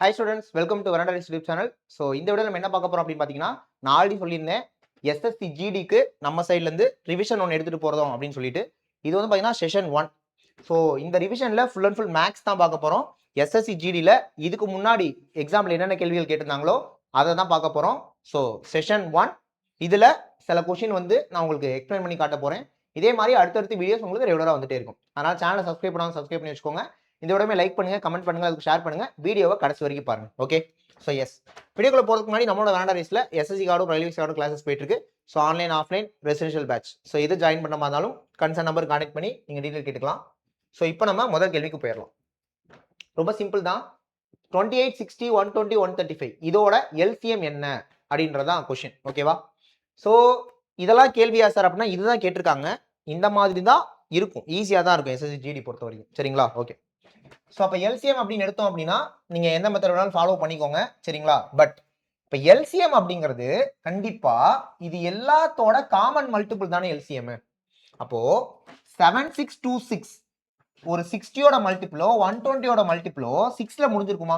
Hi students, welcome to Varanda YouTube channel. So இந்த வீடியோல நம்ம என்ன பார்க்க போறோம் அப்படின்னு பாத்தீங்கன்னா, நான் ஆல்ரெடி சொல்லியிருந்தேன் SSC GDக்கு நம்ம சைடுல இருந்து ரிவிஷன் ஒன்று எடுத்துட்டு போறோம் அப்படின்னு சொல்லிட்டு. இது வந்து பாத்தீங்கன்னா செஷன் 1. ஸோ இந்த ரிவிஷன்ல ஃபுல் அண்ட் ஃபுல் மேக்ஸ் தான் பார்க்க போறோம். SSC GDல இதுக்கு முன்னாடி எக்ஸாம்ல என்னென்ன கேள்விகள் கேட்டிருந்தாங்களோ அதை தான் பார்க்க போறோம். ஸோ செஷன் 1 இதுல சில கொஸ்டின் வந்து நான் உங்களுக்கு எக்ஸ்பிளைன் பண்ணி காட்ட போறேன். இதே மாதிரி அடுத்தடுத்து வீடியோஸ் உங்களுக்கு ரெகுலரா வந்துட்டே இருக்கும். அதனால சேனலை சப்ஸ்கிரைப் பண்ணாலும் சப்ஸ்கிரைப் பண்ணி வச்சுக்கோங்க. இந்த விடமே லைக் பண்ணுங்க, கமெண்ட் பண்ணுங்க, அதுக்கு ஷேர் பண்ணுங்க, வீடியோவை கடைசி வரைக்கும் பாருங்க. ஓகே, ஸோ எஸ் வீடியோக்குள்ள போறதுக்கு முன்னாடி நம்மளோட வேண்டா ரேஸ்ல SSC கார்டும் ரயில்வே கார்டும் கிளாஸஸ் போயிட்டு இருக்கு. So online offline residential batch. So இது ஜாயின் பண்ண மாதிரி இருந்தாலும் கன்சர்ன் நம்பர் கான்டெக்ட் பண்ணி நீங்க டீடைல் கேட்டுக்கலாம். ஸோ இப்போ நம்ம முதல் கேள்விக்கு போயிடலாம். ரொம்ப சிம்பிள் தான். 28, 60, 120, 135 இதோட எல்சிஎம் என்ன அப்படின்றதான் கொஸ்டின். ஓகேவா? ஸோ இதெல்லாம் கேள்வியா சார் அப்படின்னா இதுதான் கேட்டிருக்காங்க. இந்த மாதிரி தான் இருக்கும், ஈஸியா தான் இருக்கும் SSC GD பொறுத்த வரைக்கும். சரிங்களா? ஓகே. ஸோ அப்போ எல்சிஎம் அப்படின்னு எடுத்தோம் அப்படின்னா நீங்க எந்த மெத்தட் வேணாலும் ஃபாலோ பண்ணிக்கோங்க. சரிங்களா? பட் இப்போ எல்சிஎம் அப்படிங்கிறது கண்டிப்பா இது எல்லாத்தோட காமன் மல்டிபிள் தானே எல்சிஎம். அப்போ 7626 ஒரு 60யோட மல்டிபிளோ 120யோட மல்டிபிளோ 6ல முடிஞ்சிருக்குமா?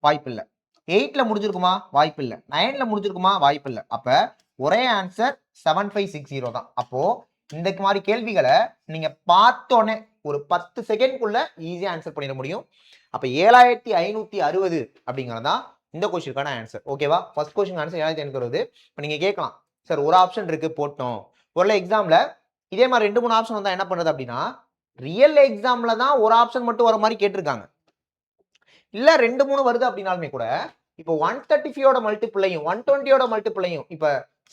வாய்ப்பு இல்லை. 8ல முடிஞ்சிருக்குமா? வாய்ப்பு இல்லை. 9ல முடிஞ்சிருக்குமா? வாய்ப்பு இல்லை. அப்ப ஒரே ஆன்சர் 7560 தான். அப்போ இந்த மாதிரி கேள்விகளை நீங்க பார்த்தோன்னே ஒரு 10 செகண்ட்குள்ள ஈஸியா ஆன்சர் பண்ணிட முடியும். அப்ப 7560 அப்படிங்கறதா இந்த கொஸ்டினுக்கான ஆன்சர். ஓகேவா? First question answer 7560. இப்போ நீங்க கேட்கலாம் சார் ஒரு ஆப்ஷன் இருக்கு போட்டோம், ஒரு எக்ஸாம்ல இதே மாதிரி 2-3 ஆப்ஷன் வந்தா என்ன பண்றது அப்படின்னா, ரியல் எக்ஸாம்ல தான் ஒரு ஆப்ஷன் மட்டும் வர மாதிரி கேட்டிருக்காங்க. இல்ல 2-3 வருது அப்படின்னாலுமே கூட இப்போ 135யோட மல்டிபிளையும் 120யோட மல்டிபிளையும் இப்ப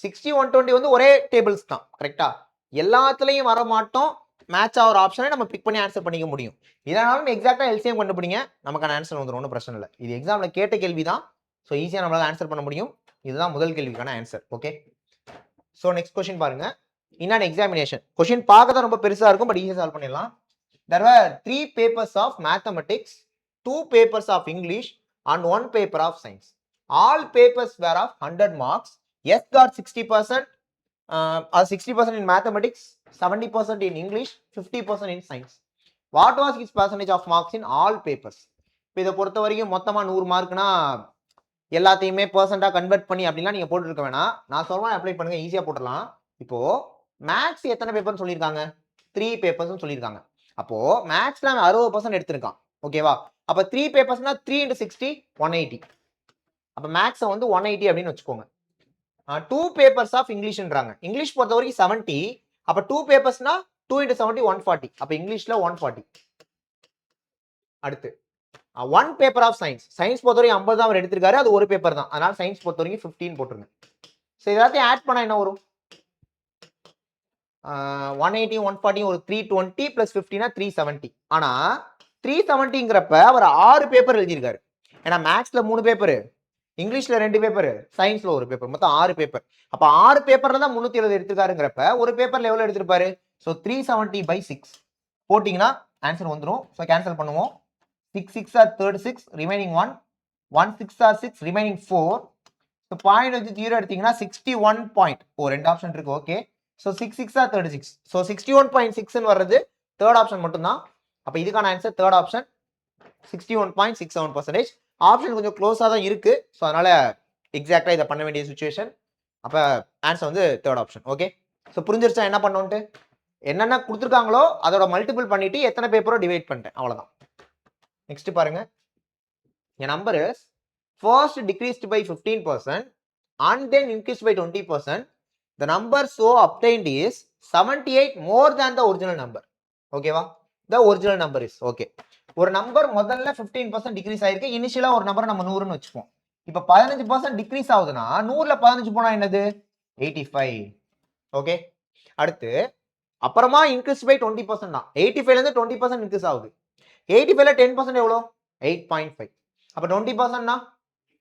60 120 வந்து ஒரே டேபிள்ஸ் தான். கரெக்டா? எல்லாத்துலயும் வர மாட்டோம். மேட்ச் ஆகிற ஆப்ஷனை நம்ம பிக் பண்ணி ஆன்சர் பண்ணிக்க முடியும். இதனாலும் எக்ஸாக்டா எல்சிஎம் கண்டுபிடிங்க, நமக்கான ஆன்சர் வந்துடும், ஒன்றும் பிரச்சனை இல்லை. இது எக்ஸாம்ல கேட்ட கேள்வி தான். ஸோ ஈஸியா நம்மளால ஆன்சர் பண்ண முடியும். இதுதான் முதல் கேள்விக்கான answer. Okay, so next question பாருங்க. இன் எக்ஸாமினேஷன் கொஸ்டின் பார்க்க தான் ரொம்ப பெருசா இருக்கும், பட் ஈஸியா சால்வ் பண்ணிடலாம். There were 3 papers of mathematics, 2 papers of English and 1 paper of science. All papers were of 100 marks. Yes got 60%, or 60% in mathematics, 70% in English, 50% in science. What was his percentage of marks in all papers? இப்போ இதை பொறுத்த வரைக்கும் மொத்தமா 100 மார்க்னா எல்லாத்தையுமே பர்சன்டா convert பண்ணி அப்படின்னா நீங்க போட்டுருக்க வேணாம். நான் சொல்றேன், அப்ளை பண்ணுங்க, ஈஸியா போட்டுடலாம். இப்போ மேத்ஸ் எத்தனை பேப்பர்னு சொல்லியிருக்காங்க? 3 பேப்பர்ஸ் சொல்லியிருக்காங்க. அப்போ மேத்ஸ்ல 60% எடுத்திருக்கான். ஓகேவா? அப்ப 3 பேப்பர்ஸ்னா 3 × 60 180. அப்ப மேத்ஸ் வந்து 180 அப்படின்னு வச்சுக்கோங்க. 2 பேப்பர்ஸ் ஆஃப் இங்கிலீஷ்ன்றாங்க. இங்கிலீஷ் பொறுத்த வரைக்கும் 70. அப்ப 2 பேப்பர்ஸ்னா 2 × 70 140. அப்ப இங்கிலீஷ்ல 140. அடுத்து 1 பேப்பர் ஆஃப் சயின்ஸ். சயின்ஸ் பொறுத்த வரைக்கும் 50 தான் அவர் எடுத்திருக்காரு, அது ஒரு பேப்பர் தான். அதனால சயின்ஸ் பொறுத்த வரைக்கும் 15 போட்டுருங்க. ஸோ எல்லாத்தையும் ஆட் பண்ணா என்ன வரும்? 180 140 ஒரு 320 பிளஸ் 15 370. ஆனா 370ங்கிறப்ப அவர் 6 பேப்பர் எழுதியிருக்காரு. ஏன்னா மேத்ஸ்ல 3 பேப்பர், இங்கிலீஷ்ல 2 பேப்பர், சயின்ஸ்ல ஒரு பேப்பர், மொத்தம் 6 பேப்பர். அப்ப 6 பேப்பர்ல தான் 370 எடுத்திருக்காருங்கிறப்ப ஒரு பேப்பர்ல எவ்வளவு எடுத்திருப்பாரு? ஸோ 370/6 போட்டீங்கன்னா ஆன்சர் வந்துடும். ஸோ கேன்சல் பண்ணுவோம். 6 6 are 36, remaining 1, 1 6 are 6, remaining 4. So point வச்சு 0 எடுத்தீங்கன்னா 61 பாயிண்ட். ஓ 2 ஆப்ஷன் இருக்கு. Okay, so 6 6 are 36. ஸோ 61.6 வர்றது தேர்ட் ஆப்ஷன் மட்டும்தான். அப்போ இதுக்கான ஆன்சர் தேர்ட் ஆப்ஷன் 61.67%. ஆப்ஷன் கொஞ்சம் க்ளோஸாக தான் இருக்கு. ஸோ அதனால எக்ஸாக்டா இதை பண்ண வேண்டிய சுச்சுவேஷன். அப்போ ஆன்சர் வந்து தேர்ட் ஆப்ஷன். ஓகே, ஸோ புரிஞ்சிருச்சா என்ன பண்ணோன்ட்டு? என்னென்ன கொடுத்துருக்காங்களோ அதோட மல்டிபிள் பண்ணிட்டு எத்தனை பேப்பரோ டிவைட் பண்ணிட்டேன், அவ்வளோதான். நெக்ஸ்ட் பாருங்க. என் number is first decreased by 15% and then increased by 20%. The number so obtained is 78 more than the original number. ஓகேவா? The original number is okay. ஒரு நம்பர் முதல்ல 15% டிக்ரீஸ் ஆயிருக்கு. இனிஷியலா ஒரு நம்பர் நம்ம 100ன்னு வச்சுப்போம். இப்போ 15% டிக்ரீஸ் ஆகுதுன்னா 100ல 15 போனா என்னது? 85. ஓகே, அடுத்து அப்புறமா இன்க்ரீஸ் பை 20% தான். 85ல இருந்து 20% இன்க்ரீஸ் ஆகுது. 85ல 10% எவ்வளோ? 8.5. அப்ப 20%னா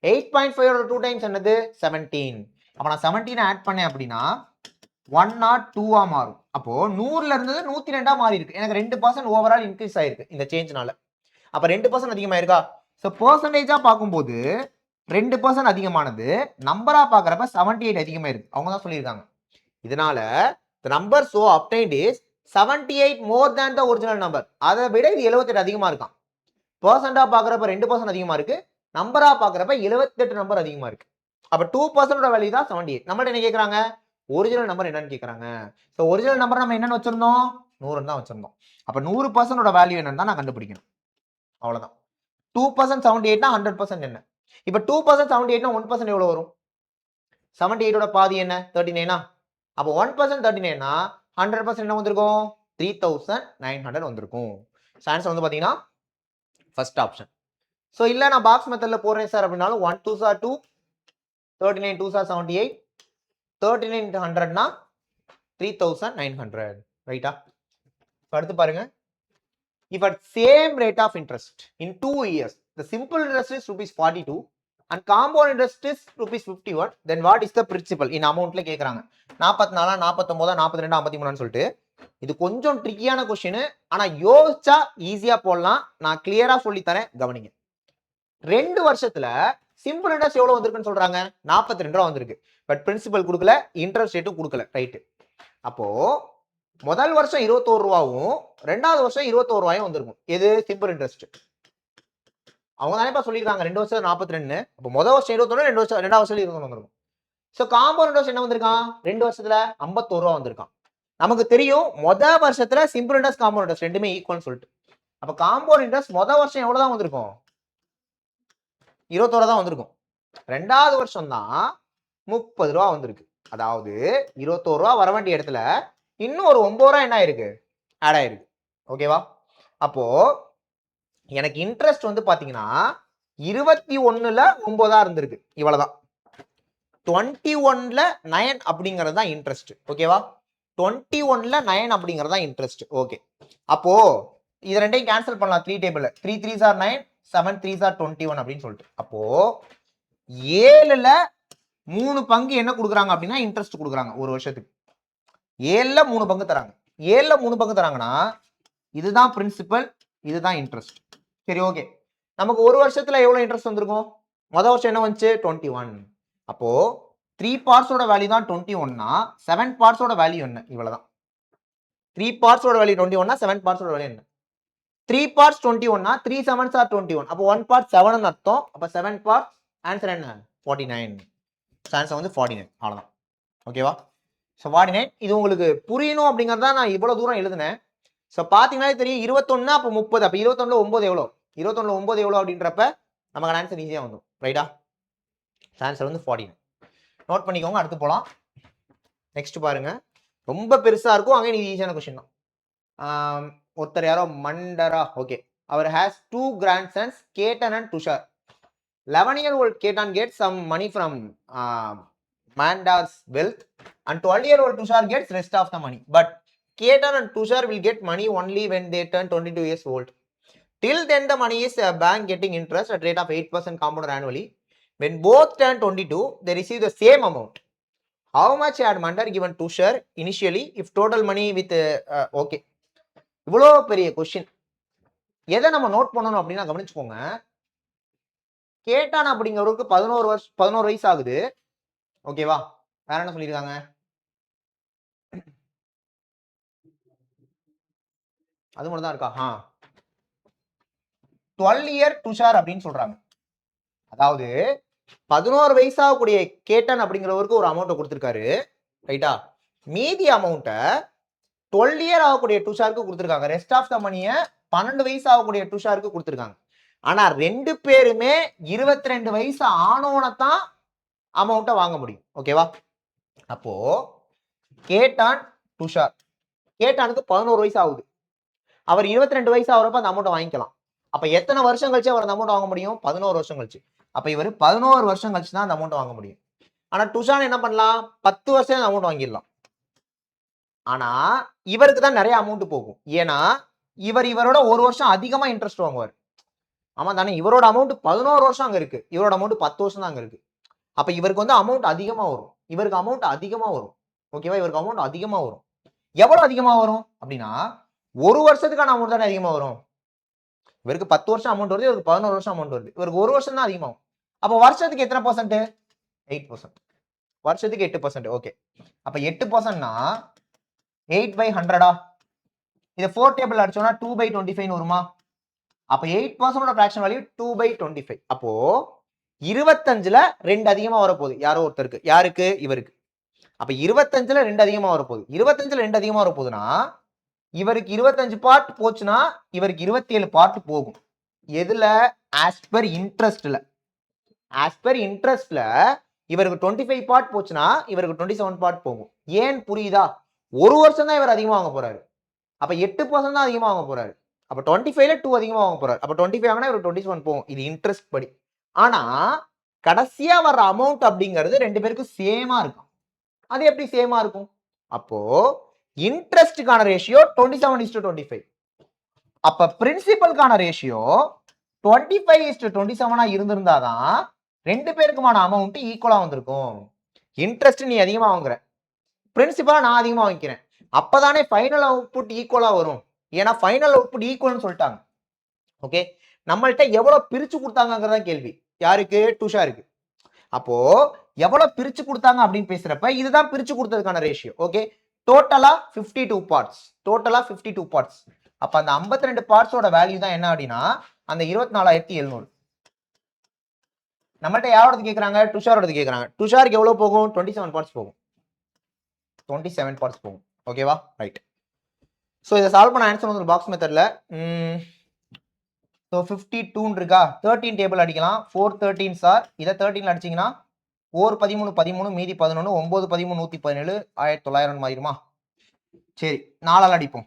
8.5 2 டைம்ஸ் என்னது? 17. அப்ப நான் 17 ஆட் பண்ணேன் அப்படின்னா 102 மாறும். அப்போ 100ல இருந்தது 102 மாறி இருக்கு. எனக்கு 2% ஓவரால் இன்க்ரீஸ் ஆயிருக்கு இந்த சேஞ்ச்னால. அப்ப 2% அதிகமாயிருக்கா? ஸோ பர்சன்டேஜா பார்க்கும்போது 2% அதிகமானது, நம்பரா பார்க்கறப்ப 78 அதிகமாயிருக்கு. அவங்க தான் சொல்லியிருக்காங்க. இதனால the number so obtained is 78 more than the original number. அதை விட இது 78 அதிகமா இருக்கான். பர்சன்டா பார்க்கறப்ப 2% அதிகமா இருக்கு, நம்பரா பாக்குறப்ப 78 நம்பர் அதிகமா இருக்கு. அப்ப 2% வேல்யூ தான் 78. நம்மள்ட்ட என்ன கேக்குறாங்க? ஒரிஜினல் நம்பர் என்னன்னு கேக்குறாங்க. சோ ஒரிஜினல் நம்பர் நம்ம என்னன்னு வச்சிருந்தோம்? 100 தான் வச்சிருந்தோம். அப்ப 100% வேல்யூ என்னன்னு தான் நான் கண்டுபிடிக்கணும். அவ்வளவுதான். 2% 78னா 100% என்ன? இப்ப 2% 78னா 1% எவ்வளவு வரும்? 78 ஓட பாதி என்ன? 39ஆ? அப்ப 1% 39னா 100% என்ன வந்திருக்கும்? 3900 வந்திருக்கும். ஆன்சர் வந்து பாத்தீங்கன்னா ஃபர்ஸ்ட் ஆப்ஷன். சோ இல்ல நான் பாக்ஸ் மெத்தட்ல போடுறேன் சார் அப்படினாலும் 1 2s are 2, 39 2s are 78, 39 into 100னா 3900. ரைட்டா? அடுத்து பாருங்க. If at same rate of interest in 2 years, the simple interest is rupees 42 and compound interest is rupees 51, then what is the principal in amountல கேக்குறாங்க. 44 49 42 53 சொல்லிட்டு இது கொஞ்சம் ட்ரிக்கியான क्वेश्चन. ஆனா யோசிச்சா ஈஸியா போடலாம். நான் கிளியரா சொல்லி தரேன், கவனிங்க. 2 வருஷத்துல சிம்பிள் இன்ட்ரெஸ்ட் எவ்வளவு வந்திருக்குன்னு சொல்றாங்க? 42 ரூபாய் வந்திருக்கு. பட் பிரின்சிபல் கொடுக்கல, இன்ட்ரெஸ்ட் ரேட்டும் கொடுக்கல. ரைட். அப்போ முதல் வருஷம் 21 ரூபாயும் ரெண்டாவது வருஷம் 21 ரூபாயும் வந்திருக்கும். எது? Simple interest. அவங்க தானே சொல்லிருக்காங்க 2 வருஷம் 42. அப்போ முதல் வருஷம் 21, ரெண்டாவது வருஷம் 21 வந்திருக்கும். சோ காம்பவுண்ட் இன்ட்ரெஸ்ட் என்ன வந்திருக்கான்? 2 வருஷத்துல 51 ரூபாய் வந்திருக்கான். நமக்கு தெரியும் முதல் வருஷத்துல சிம்பிள் இன்ட்ரெஸ்ட் காம்பவுண்ட் இன்ட்ரெஸ்ட் ரெண்டுமே ஈக்குவல்னு சொல்லிட்டு. அப்ப காம்பவுண்ட் இன்ட்ரெஸ்ட் முதல் வருஷம் எவ்வளவுதான் வந்திருக்கும்? 21 தான் வந்திருக்கும். ரெண்டாவது வருஷம் தான் 30 ரூபாய் வந்திருக்கு. அதாவது 21 ரூபாய் வர வேண்டிய இடத்துல இன்னும் ஒரு 9 ரூபாய் என்ன ஆயிருக்கு? ஆட் ஆயிருக்கு. ஓகேவா? அப்போ எனக்கு இன்ட்ரெஸ்ட் வந்து பாத்தீங்கன்னா 21ல 9 இருந்திருக்கு. இவ்வளவுதான். 21ல 9 அப்படிங்கிறது தான் இன்ட்ரெஸ்ட். ஓகேவா? 21ல 9 அப்படிங்கிறது தான் இன்ட்ரெஸ்ட். ஓகே. அப்போ இது ரெண்டையும் கேன்சல் பண்ணலாம். 3 டேபிள்ல 3 3s are 9, 7 3s are 21 அப்படின்னு சொல்லிட்டு. அப்போ 7ல 3 பங்கு என்ன கொடுக்குறாங்க அப்படின்னா இன்ட்ரெஸ்ட் கொடுக்குறாங்க ஒரு வருஷத்துக்கு. 7ல 3 பங்கு தராங்க. 7ல 3 பங்கு தராங்கன்னா இதுதான் பிரின்சிபல், இதுதான் இன்ட்ரெஸ்ட். சரி, ஓகே. நமக்கு ஒரு வருஷத்துல எவ்வளவு இன்ட்ரெஸ்ட் வந்திருக்கும்? முதல் வருஷம் என்ன வந்துச்சு? 21. அப்போ 3 பார்ட்ஸோட வேல்யூ தான் 21னா 7 பார்ட்ஸோட வேல்யூ என்ன? இவ்வளவுதான். 3 பார்ட்ஸோட வேல்யூ 21னா 7 பார்ட்ஸோட வேல்யூ என்ன? 3 பார்ட்ஸ் 21னா 3 7s are 21. அப்போ 1 பார்ட் 7 ன்னு அர்த்தம். அப்ப 7 பார்ட்ஸ் ஆன்சர் என்ன? 49. ஆன்சர் வந்து 49. அவ்வளவுதான். ஓகேவா? சோ 49. இது உங்களுக்கு புரியணும் அப்படிங்கறத நான் இவ்வளவு தூரம் எழுதுனேன். சோ பாத்தீங்கன்னாலே தெரியும் 21 அப்ப 30. அப்ப 21ல 9 எவ்வளவு? 21ல 9 எவ்வளவு அப்படின்றப்ப நமக்கு ஆன்சர் ஈஸியா வந்துடும். ரைட்டா? ஆன்சர் வந்து 49. நோட் பண்ணிக்கோங்க. அடுத்து போலாம். நெக்ஸ்ட் பாருங்க. ரொம்ப பெருசா இருக்கும். அங்கே இது ஈஸியான क्वेश्चन தான். ஒருத்தர் யாரோ மண்டரா. ஓகே. அவர் has 2 grandsons, Ketan and Tushar. 11-year-old Ketan gets some money from Mandar's wealth and 12-year-old Tushar gets rest of the money. But Ketan and Tushar will get money only when they turn 22 years old. Till then the money is a bank getting interest at rate of 8% compounded annually. When both turn 22, they receive the same amount. How much had Mandar given Tushar initially if total money with okay. இவ்வளோ பெரிய question. எதை நம்ம note பண்ணணும் அப்படின்னா கவனிச்சுக்கோங்க. கேட்டான் அப்படிங்கிறவருக்கு 11 வயசு ஆகுது. ஓகேவா? வேற என்ன சொல்லியிருக்காங்க? அது மட்டும் தான் இருக்கா? 12 இயர் துஷார் அப்படின்னு சொல்றாங்க. அதாவது 11 வயசாகக்கூடிய கேட்டன் அப்படிங்கிறவருக்கு ஒரு அமௌண்ட் கொடுத்திருக்காரு. ரைட்டா? மீதி அமௌண்ட்ட 12 இயர் ஆகக்கூடிய துஷாருக்கு கொடுத்திருக்காங்க. ரெஸ்ட் ஆஃப் த மணியை 12 வயசு ஆகக்கூடிய துஷாருக்கு கொடுத்திருக்காங்க. ஆனா 2 பேருமே 22 வயசு ஆனோனதான் அமௌண்ட்டை வாங்க முடியும். ஓகேவா? அப்போ கேட்டான் துஷார். கேட்டானுக்கு 11 வயசு ஆகுது. அவர் 22 வயசு ஆகிறப்ப அந்த அமௌண்ட்டை வாங்கிக்கலாம். அப்ப எத்தனை வருஷம் கழிச்சு அவர் அந்த அமௌண்ட் வாங்க முடியும்? 11 வருஷம் கழிச்சு. அப்ப இவர் 11 வருஷம் கழிச்சு தான் அந்த அமௌண்ட் வாங்க முடியும். ஆனா துஷான் என்ன பண்ணலாம்? 10 வருஷம் அந்த அமௌண்ட் வாங்கிடலாம். ஆனா இவருக்கு தான் நிறைய அமௌண்ட் போகும். ஏன்னா இவரோட ஒரு வருஷம் அதிகமா இன்ட்ரெஸ்ட் வாங்குவார். ஆமா தானே? இவரோட அமௌண்ட் 11 வருஷம் அங்க இருக்கு. இவரோட அமௌண்ட் 10 வருஷம் தான் அங்க இருக்கு. அப்ப இவருக்கு வந்து அமௌண்ட் அதிகமா வரும். இவருக்கு அமௌண்ட் அதிகமா வரும். ஓகேவா? இவருக்கு அமௌண்ட் அதிகமா வரும். எவ்வளவு அதிகமா வரும் அப்படின்னா ஒரு வருஷத்துக்கான அமௌண்ட் தானே அதிகமா வரும். இவருக்கு 10 வருஷம் அமௌண்ட் வருது, இவருக்கு 11 வருஷம் அமௌண்ட் வருது. இவருக்கு ஒரு வருஷம் தான் அதிகமாகும். அப்ப வருஷத்துக்கு எத்தனை பர்சன்ட்? 8%. வருஷத்துக்கு 8%. ஓகே. அப்ப 8%னா 8/100. இதை 4 டேபிள் அடிச்சோம்னா 2/25 வருமா? அப்ப 8% ஃபிராக்ஷன் வேல்யூ 2/25. அப்போ 25ல 2 அதிகமா வரப்போகுது யாரோ ஒருத்தருக்கு. யாருக்கு? இவருக்கு. அப்ப 25ல 2 அதிகமா வரப்போகுது. 25ல 2 அதிகமா வரப்போகுதுன்னா இவருக்கு 25 பார்ட் போச்சுன்னா இவருக்கு 27 பார்ட் போகும். எதுல? ஆஸ் பர் இன்ட்ரெஸ்ட்ல. ஆஸ் பர் இன்ட்ரெஸ்ட்ல இவருக்கு 25 பார்ட் போச்சுன்னா இவருக்கு 27 பார்ட் போகும். ஏன் புரியுதா? ஒரு வருஷம் தான் இவர் அதிகமா வாங்க போறாரு. அப்ப 8% தான் அதிகமா வாங்க போறாரு. அப்ப 25ல 2 அதிகமா வாங்க போறாரு. அப்ப 25 வாங்கினா இவர் 27 போகும். இது இன்ட்ரெஸ்ட் படி. ஆனா கடைசியா வர்ற அமௌண்ட் அப்படிங்கிறது ரெண்டு பேருக்கும் சேமா இருக்கும். அது எப்படி சேமா இருக்கும்? அப்போ இன்ட்ரெஸ்டுக்கான ரேஷியோ 27:25. அப்ப பிரின்சிபலுக்கான ரேஷியோ 25:27 இருந்திருந்தாதான் ரெண்டு பேருக்குமான அமௌண்ட் ஈக்குவலா வந்திருக்கும். இன்ட்ரெஸ்ட் நீ அதிகமா வாங்குற, பிரின்சிபலா நான் அதிகமா வாங்கிக்கிறேன். அப்பதானே ஃபைனல் அவுட்புட் ஈக்குவலா வரும். ஏன்னா ஃபைனல் அவுட்புட் ஈக்குவல்னு சொல்லிட்டாங்க. ஓகே, நம்மள்ட்ட எவ்வளவு பிரிச்சு கொடுத்தாங்கிறதா கேள்வி. யாருக்கு? துஷாருக்கு. அப்போ எவ்வளவு பிரிச்சு கொடுத்தாங்க அப்படின்னு பேசுறப்ப இதுதான் பிரிச்சு கொடுத்ததுக்கான ரேஷியோ. ஓகே, டோட்டலா 52 பார்ட்ஸ். டோட்டலா 52 பார்ட்ஸ். அப்ப அந்த 52 பார்ட்ஸோட வேல்யூ தான் என்ன அப்படின்னா அந்த 24,700. நம்மள்ட்ட யாரோட கேக்குறாங்க? துஷாரோட கேக்குறாங்க. துஷாருக்கு எவ்வளவு போகும்? 27 பார்ட்ஸ் போகும். 27 பார்ட்ஸ் போகும். ஓகேவா? ரைட். ஸோ இதை சால்வ் பண்ண ஆன்சர் வந்து பாக்ஸ் மெத்தட்ல. ஸோ 52 இருக்கா? 13 டேபிள் அடிக்கலாம். 413 சார். இதை 13 அடிச்சிங்கன்னா 4 13 13 மீதி 11 9 13 117 1900 மாறிடுமா? சரி, 4ஆல் அடிப்போம்.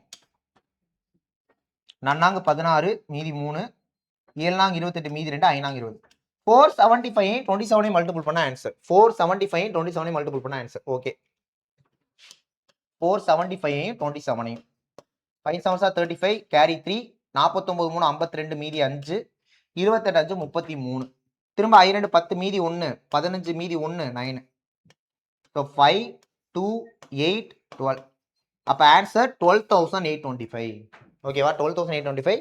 நன்னாங்க 16 மீதி 3 7 28 மீதி 2 5 20. 475 27 மல்டிபிள் பண்ண ஆன்சர். 475 27 மல்டிபிள் பண்ண ஆன்சர். ஓகே, 475 27 5 7 35 கேரி 3 49 3 52 மீதி 5 28 5 33 திரும்ப 2 10 மீதி 1 15 மீதி 1 9. ஸோ 5 2 8 12. அப்ப ஆன்சர் 12,825. ஓகேவா? 12,825.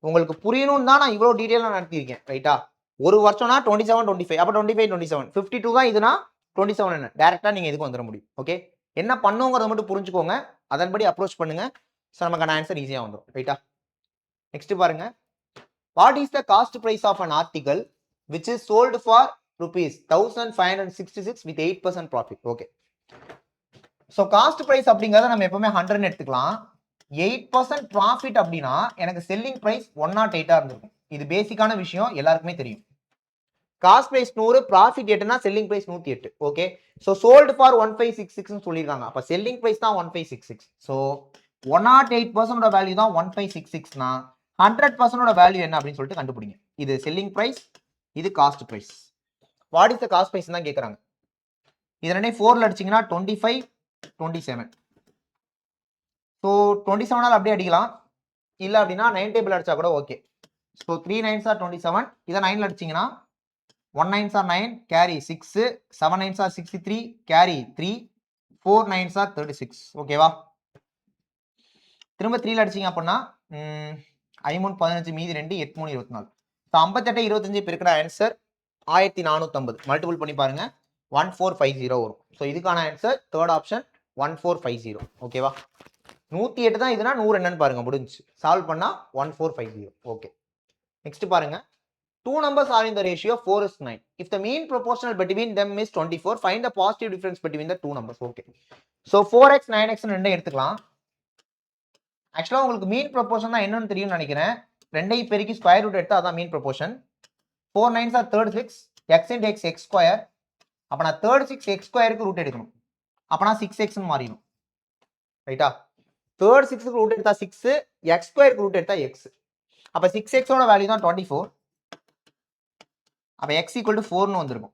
உங்களுக்கு புரியணும்னு தான் நான் இவ்வளவு டீடைலா நடத்தியிருக்கேன். ரைட்டா? ஒரு வருஷம்னா 27 25. அப்ப 25 27 52 தான். இதுனா 27 என்ன? டைரக்டா நீங்க இதுக்கு வந்துட முடியும். ஓகே, என்ன பண்ணுங்கிறத மட்டும் புரிஞ்சுக்கோங்க, அதன்படி அப்ரோச் பண்ணுங்க. ஸோ நமக்கான ஆன்சர் ஈஸியா வந்துடும். ரைட்டா? நெக்ஸ்ட் பாருங்க. What is the cost price of an article which is sold for rupees 1566 with 8% profit. Okay, so cost price அப்படிங்கறத நம்ம எப்பவுமே 100 எடுத்துக்கலாம். 8% ப்ராஃபிட் அப்படின்னா எனக்கு செல்லிங் பிரைஸ் 108 இருந்திருக்கும். இது பேசிக்கான விஷயம், எல்லாருக்குமே தெரியும். காஸ்ட் பிரைஸ் 100, ப்ராஃபிட் 8னா selling price 108. Okay, so sold for 1566 சொல்லியிருக்காங்க. அப்ப செல்லிங் பிரைஸ் தான் 1566. ஸோ 108% வேல்யூ தான் 1566னா 100% வேல்யூ என்ன அப்படின்னு சொல்லிட்டு கண்டுபிடிங்க. இது செல்லிங் பிரைஸ், இது cost price. What is the cost price தான் கேக்குறாங்க. இது ரெண்டே 4ல அடிச்சீங்கன்னா 25 27. ஸோ 27ஆல் அப்படியே அடிக்கலாம். இல்ல அப்படின்னா 9 டேபிள் அடிச்சா கூட ஓகே. So 3 9s are 27. இதை 9ல அடிச்சீங்கன்னா 1 9s are 9 carry 6 7 9s are 63 carry 3 4 9s are 36. ஓகேவா? திரும்ப 3ல அடிச்சீங்க அப்படின்னா 5 15 மீதி 2 8 3 24. 58 25 பெருக்கிற ஆன்சர் 1450. மல்டிபிள் பண்ணி பாருங்க 1450 வரும். ஸோ இதுக்கான ஆன்சர் தேர்ட் ஆப்ஷன் 1450. ஓகேவா? 108 தான். இதுனா 100 என்னன்னு பாருங்க, முடிஞ்சு. சால்வ் பண்ணா 1450. ஓகே, நெக்ஸ்ட் பாருங்க. Two numbers are in the ratio 4:9. If the mean proportional between them is 24, find the positive difference between the two numbers. Okay, so 4x 9x ரெண்டே எடுத்துக்கலாம். ஆக்சுவலா உங்களுக்கு மீன் ப்ரொபோர்ஷன் தான் என்னன்னு தெரியும்னு நினைக்கிறேன். ரெண்டையும் பெருக்கி ஸ்கொயர் ரூட் எடுத்தா அதான் mean proportion. 4 9s are 36 x into x x square. அப்ப நான் 36 x ஸ்கொயருக்கு ரூட் எடுக்கணும். அப்பனா 6x ன்னு மாறிடும். ரைட்டா? 36க்கு ரூட் எடுத்தா 6, x ஸ்கொயருக்கு ரூட் எடுத்தா x. அப்ப 6x ஓட வேல்யூ தான் 24. அப்ப x equal to 4ன்னு வந்திருக்கும்.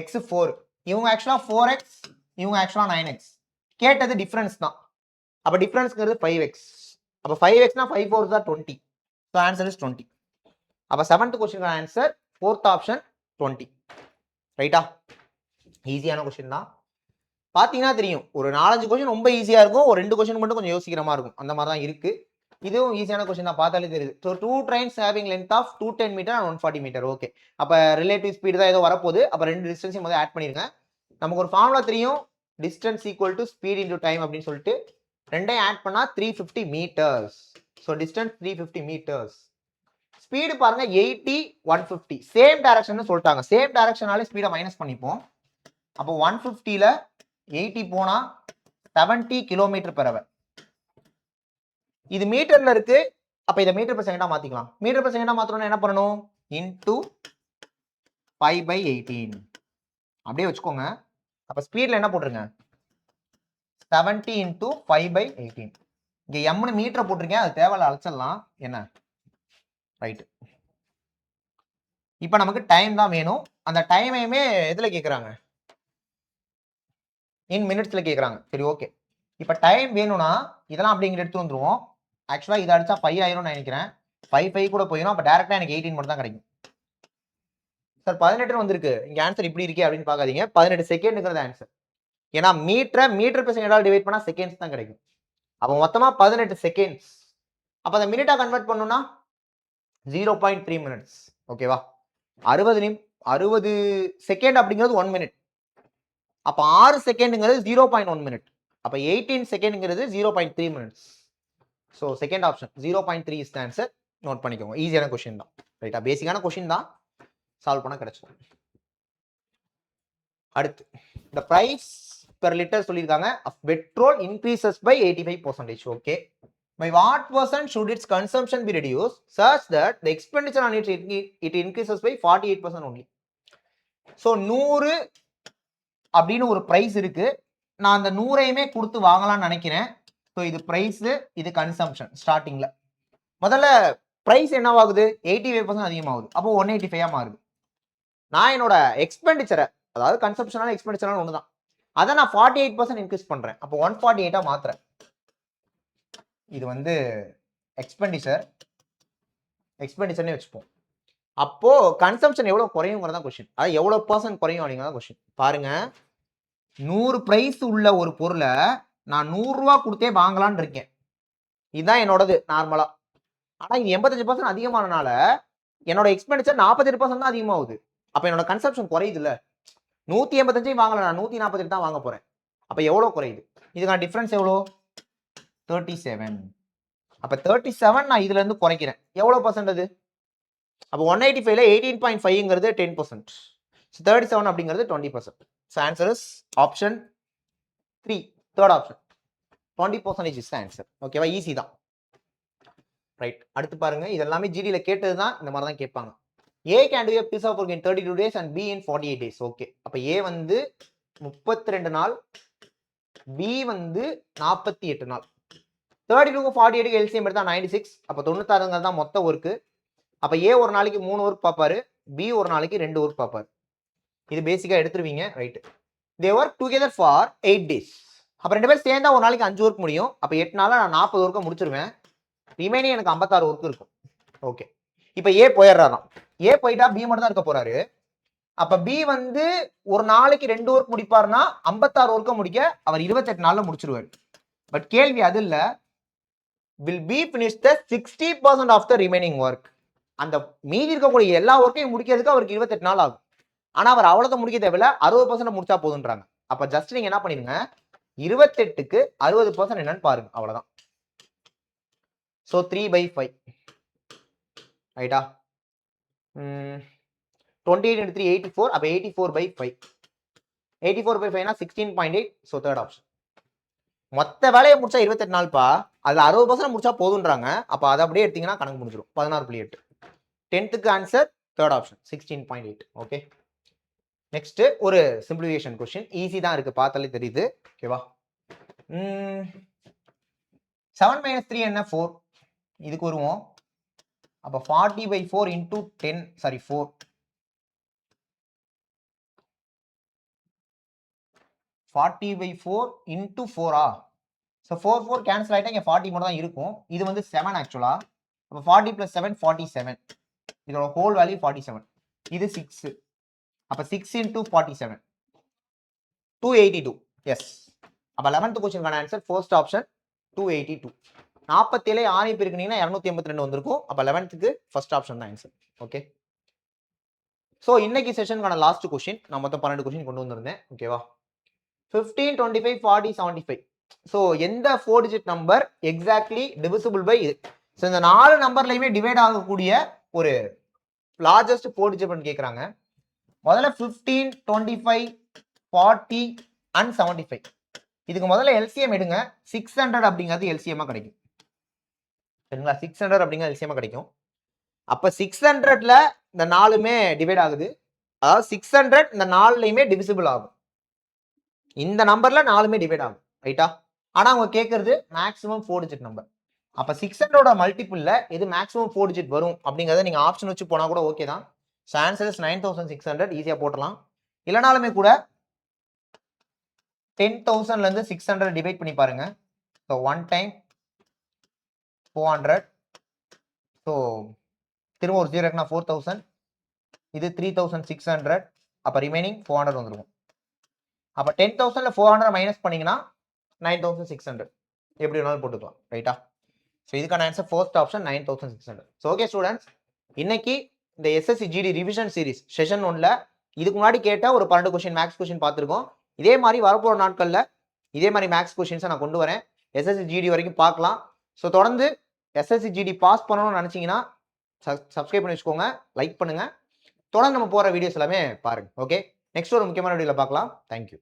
x 4. இவங்க ஆக்சுவலா 4x, இவங்க ஆக்சுவலா 9x. கேட்டது டிஃபரன்ஸ் தான். அப்ப டிஃபரன்ஸ்ங்கிறது 5x. அப்ப 5x னா 5 4s are 20. So answer is 20. அப்ப 7th question answer 4th option 20. ரைட்டா? ஈஸியான क्वेश्चन தான். பாத்தீங்கன்னா தெரியும், ஒரு 4-5 क्वेश्चन ரொம்ப ஈஸியா இருக்கும், ஒரு 2 क्वेश्चन மட்டும் கொஞ்சம் யோசிக்கிற மாதிரி இருக்கும். அந்த மாதிரி தான் இருக்கு. இதுவும் ஈஸியான क्वेश्चन தான், பார்த்தாலே தெரியுது. So 2 trains having length of 210 meter and 140 meter. Okay, அப்ப ரிலேட்டிவ் ஸ்பீடு தான் ஏதோ வரப்போகுது. அப்ப ரெண்டு டிஸ்டன்ஸையும் முதல்ல ஆட் பண்ணிருங்க. நமக்கு ஒரு ஃபார்முலா தெரியும், distance equal to speed into time அப்படின்னு சொல்லிட்டு. ரெண்டையும் ஆட் பண்ணா 350 meters. So distance 350 meters. Speed பாருங்க 80 150 சேம் டைரக்ஷன் சொல்லிட்டாங்க. சேம் டைரக்ஷனாலே ஸ்பீடை மைனஸ் பண்ணிப்போம். அப்போ 150ல 80 போனா 70 கிலோமீட்டர் பெர் ஹவர். இது மீட்டர்ல இருக்கு. அப்ப இதை மீட்டர் per செகண்டா மாத்திக்கலாம். மீட்டர் per செகண்டா மாத்தணும்னா என்ன பண்ணணும்? இன்டூ 5/18 அப்படியே வச்சுக்கோங்க. அப்ப ஸ்பீட்ல என்ன போட்டுருங்க? 70 இன்டூ 5/18. இங்க எம்னு மீட்டர் போட்டிருக்கேன், அது தேவையில்ல, அழைச்சிடலாம். என்ன ரைட். இப்ப நமக்கு டைம் தான் வேணும். அந்த டைமையுமே எதுல கேக்குறாங்க? இன் மினிட்ஸ்ல கேக்குறாங்க. சரி ஓகே. இப்ப டைம் வேணும்னா இதெல்லாம் அப்படிங்கிற எடுத்து வந்துருவோம். ஆக்சுவலா இதை அடிச்சா 5 ஆயிரும் நினைக்கிறேன். 5 கூட போயிடும். அப்ப டைரக்டா எனக்கு 18 மட்டும் தான் கிடைக்கும். சார் 18 வந்திருக்கு, இங்க ஆன்சர் இப்படி இருக்கே அப்படின்னு பாக்காதீங்க. 18 செகண்ட்ங்கிறது ஆன்சர். ஏன்னா மீட்டர் per செகண்டால் டிவைட் பண்ணா செகண்ட்ஸ் தான் கிடைக்கும். அப்ப மொத்தமா 18 செகண்ட்ஸ். அப்ப அதை மினிட்டா கன்வெர்ட் பண்ணணும்னா 0.3 மினிட்ஸ். ஓகேவா? 60 செகண்ட் அப்படிங்கிறது 1 மினிட். அப்ப 6 செகண்ட்ங்கிறது 0.1 மினிட். அப்ப 18 செகண்ட்ங்கிறது 0.3 minutes. So second option 0.3 is the answer. Note பண்ணிக்கோங்க. ஈஸியான கொஸ்டின் தான். ரைட்டா? பேசிக்கான கொஸ்டின் தான், சால்வ் பண்ண கிடைச்சிடும். அடுத்து the price per liter சொல்லிருக்காங்க of petrol increases by 85%. Okay. By what percent should its consumption be reduced such that the expenditure on it increases by 48% only? So 100 அப்படின்னு ஒரு பிரைஸ் இருக்கு. நான் அந்த 100ஐயுமே கொடுத்து வாங்கலாம்னு நினைக்கிறேன். ஸோ இது பிரைஸ், இது கன்சம்ஷன். ஸ்டார்டிங்ல முதல்ல பிரைஸ் என்னவாகுது? 85% அதிகமாகுது. அப்போ 185 மாறுது. நான் என்னோட எக்ஸ்பெண்டிச்சரை, அதாவது கன்சம்ஷனால எக்ஸ்பெண்டிச்சரான ஒண்ணுதான், அதை நான் 48% இன்க்ரீஸ் பண்றேன். அப்போ 148 மாத்துறேன். இது வந்து எக்ஸ்பெண்டிச்சர்னே வச்சுப்போம். அப்போ கன்சம்ஷன் எவ்வளவு குறையுங்கிறதா கொஸ்டின். அது எவ்வளவு பர்சன்ட் குறையும் அப்படிங்கிறதா கொஸ்டின். பாருங்க, 100 பிரைஸ் உள்ள ஒரு பொருளை நான் 100 ரூபா கொடுத்தே வாங்கலான்னு இருக்கேன். இதுதான் என்னோடது நார்மலா. ஆனா இது 85% அதிகமானனால என்னோட எக்ஸ்பெண்டிச்சர் 48% தான் அதிகமாகுது. அப்ப என்னோட கன்சம்ஷன் குறையுது இல்ல. 185 வாங்கல, நான் 148 தான் வாங்க போறேன். அப்ப எவ்வளவு குறையுது? இதுக்கான டிஃபரன்ஸ் எவ்வளோ? 37. அப்ப 37 நான் இதுல இருந்து குறைக்கிறேன். எவ்வளவு பர்சன்ட் அது? அப்ப 185ல 18.5ங்கிறது 10%. 37 அப்படிங்கிறது 20%. So answer is option 3, third option. 20% is the answer. ஓகேவா? ஈஸி தான். ரைட். அடுத்து பாருங்க, இதெல்லாமே ஜிடில கேட்டது தான், இந்த மாதிரி தான் கேட்பாங்க. A can do a piece of work in 32 days and B in 48 days. Okay. அப்ப A வந்து 32 நாள், B வந்து 48 நாள். 32க்கு 48க்கு எல்சிஎம் எடுத்தா 96. அப்ப 96ங்கிறது தான் மொத்த ஒர்க்கு. அப்ப A ஒரு நாளைக்கு 3 ஒர்க் பார்ப்பாரு, B ஒரு நாளைக்கு 2 ஒர்க் பார்ப்பாரு. இது பேசிக்கா எடுத்துருவீங்க. Right. They work together for 8 days. அப்ப ரெண்டு பேரும் சேர்ந்தா ஒரு நாளைக்கு 5 ஒர்க் முடியும். அப்ப 8 நாள்ல நான் 40 ஒர்க்கை முடிச்சிருவேன். ரிமைனிங் எனக்கு 56 ஒர்க் இருக்கும். ஓகே. இப்ப A போயிடுறாராம். A போயிட்டா B மட்டும் தான் இருக்க போறாரு. அப்ப B வந்து ஒரு நாளைக்கு 2 ஒர்க் முடிப்பாருன்னா 56 ஒர்க்கை முடிக்க அவர் 28 நாள்ல முடிச்சிருவாரு. பட் கேள்வி அது இல்ல. will B finish the 60% of the remaining work? அந்த மீதி இருக்கக்கூடிய எல்லா ஒர்க்கையும் முடிக்கிறதுக்கு அவருக்கு 28 நாள் ஆகும். ஆனா அவர் அவ்வளவு முடிக்க தேவையில்ல, 60% முடிச்சா போதுன்றாங்க. அப்ப ஜஸ்ட் நீங்க என்ன பண்ணிருங்க, 28க்கு 60% என்னன்னு பாருங்க, அவ்வளவுதான். சோ 3/5 ரைட்டா? 28 into 3 84. அப்ப 84/5. 84/5 னா 16.8. So third option. மொத்த வேலையை முடிச்சா 28 நாள்பா, அதுல 60% முடிச்சா போதுன்றாங்க. அப்ப அதை அப்படியே எடுத்தீங்கன்னா கணக்கு முடிஞ்சிடும். 16.8. 10th answer third option 16.8. Okay. Next ஒரு சிம்பிளிஃபிகேஷன் கொஸ்டின். ஈஸி தான் இருக்கு, பார்த்தாலே தெரியுது. ஓகேவா? 7 - 3 என்ன? 4. இதுக்கு வருவோம். அப்ப 40/4 into 10, சாரி 4. 40/4 into 4ஆ? ஸோ 4 கேன்சல் ஆயிட்டா இங்க 40 மட்டும் தான் இருக்கும். இது வந்து 7 ஆக்சுவலா. அப்ப 40 + 7 47. இதோட ஹோல் வேல்யூ 47. இது 6. அப்ப 6 into 47 282. எஸ். அப்ப 11th क्वेश्चनக்கான ஆன்சர் ஃபர்ஸ்ட் ஆப்ஷன் 282. 47 6 பெருக்குனீங்கன்னா 282 வந்திருக்கும். அப்ப 11th ஃபர்ஸ்ட் ஆப்ஷன் தான் ஆன்சர். ஓகே. சோ இன்னைக்கு செஷனுக்கான லாஸ்ட் क्वेश्चन. நான் மொத்தம் 12 क्वेश्चन கொண்டு வந்திருந்தேன். ஓகேவா? 15, 25, 40, 75. சோ எந்த 4 digit number exactly divisible by இது? ஸோ இந்த 4 நம்பர்லையுமே டிவைட் ஆகக்கூடிய ஒரு லார்ஜஸ்ட் 4 டிஜிட் கேட்குறாங்க. முதல்ல 15, 25, 40 அண்ட் 75. இதுக்கு முதல்ல எல்சிஎம் எடுங்க. 600 அப்படிங்கிறது எல்சிஎம்மா கிடைக்கும். சரிங்களா? 600 அப்படிங்கிறது எல்சிஎம்மா கிடைக்கும். அப்ப 600ல இந்த 4மே டிவைட் ஆகுது. அதாவது 600 இந்த 4லையுமே டிவிசிபிள் ஆகும். இந்த நம்பர்ல 4மே டிவைட் ஆகும். ரைட்டா? ஆனா அவங்க கேட்கறது மேக்ஸிமம் 4 டிஜிட் நம்பர். அப்ப 600ஓட மல்டிபிள்ல எது மேக்ஸிமம் 4 டிஜிட் வரும் அப்படிங்கறத நீங்க ஆப்ஷன் வச்சு போனா கூட ஓகே தான். So answer is 9600. ஈஸியா போட்டலாம். இல்லனாலுமே கூட 10,000ல இருந்து 600 டிவைட் பண்ணி பாருங்க. So 1 time 400. ஸோ திரும்ப ஒரு 0 இருக்குன்னா 4000. இது 3600. அப்ப ரிமைனிங் 400 வந்துருக்கும். அப்ப 10,000ல 400 மைனஸ் பண்ணீங்கன்னா 9600. எப்படி வேணாலும் போட்டுக்கலாம். ரைட்டா? ஸோ இதுக்கான answer first option 9600. So okay students, இன்னைக்கு இந்த SSC GD revision series session 1ல இதுக்கு முன்னாடி கேட்ட ஒரு 12 கொஸ்டின் மேக்ஸ் கொஸ்டின் பார்த்துருக்கோம். இதே மாதிரி வரப்போற நாட்கள்ல இதே மாதிரி மேக்ஸ் கொஸ்டின்ஸை நான் கொண்டு வரேன். எஸ்எஸ்சி ஜிடி வரைக்கும் பார்க்கலாம். ஸோ தொடர்ந்து எஸ்எஸ்சி ஜிடி பாஸ் பண்ணணும்னு நினைச்சீங்கன்னா சப்ஸ்கிரைப் பண்ணி வச்சுக்கோங்க, லைக் பண்ணுங்க. தொடர்ந்து நம்ம போற வீடியோஸ் எல்லாமே பாருங்க. ஓகே, நெக்ஸ்ட் ஒரு முக்கியமான வீடியோல பார்க்கலாம். தேங்க்யூ.